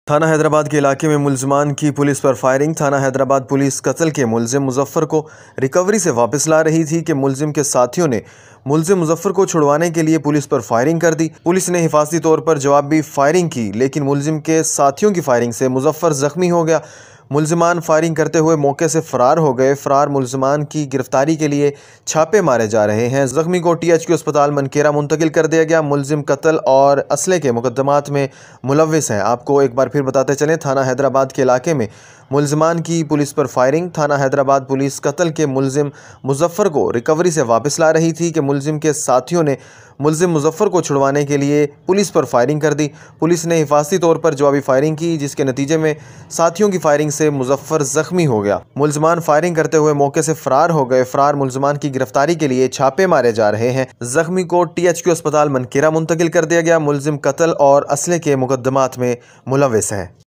تھانہ حیدرآباد کے علاقے میں ملزمان کی پولیس پر فائرنگ۔ تھانہ حیدرآباد پولیس قتل کے ملزم مظفر کو ریکوری سے واپس لا رہی تھی کہ ملزم کے ساتھیوں نے ملزم مظفر کو چھڑوانے کے لیے پولیس پر فائرنگ کر دی۔ پولیس نے حفاظتی طور پر جوابی فائرنگ کی، لیکن ملزم کے ساتھیوں کی فائرنگ سے مظفر زخمی ہو گیا۔ ملزمان فائرنگ کرتے ہوئے موقع سے فرار ہو گئے۔ فرار ملزمان کی گرفتاری کے لیے چھاپے مارے جا رہے ہیں۔ زخمی کو THQ اسپتال منکیرا منتقل کر دیا گیا۔ ملزم قتل اور اسلحے کے مقدمات میں ملوث ہیں۔ آپ کو ایک بار پھر بتاتے چلیں، تھانہ حیدرآباد کے علاقے میں ملزمان کی پولیس پر فائرنگ۔ تھانہ حیدرآباد پولیس قتل کے ملزم مظفر کو ریکوری سے واپس لا رہی تھی کہ ملزم کے ساتھیوں نے ملزم مظفر کو چھڑوانے کے لیے پولیس پر فائرنگ کر دی۔ پولیس نے حفاظتی طور پر جوابی فائرنگ کی، جس کے نتیجے میں ساتھیوں کی فائرنگ سے مظفر زخمی ہو گیا۔ ملزمان فائرنگ کرتے ہوئے موقع سے فرار ہو گئے۔ فرار ملزمان کی گرفتاری کے لیے چھاپے مارے جا رہے ہیں۔ زخمی کو THQ اسپتال منکیرا منتقل کر دیا گیا۔ ملزم قتل اور اسلحے کے مقدمات میں ملوث ہے۔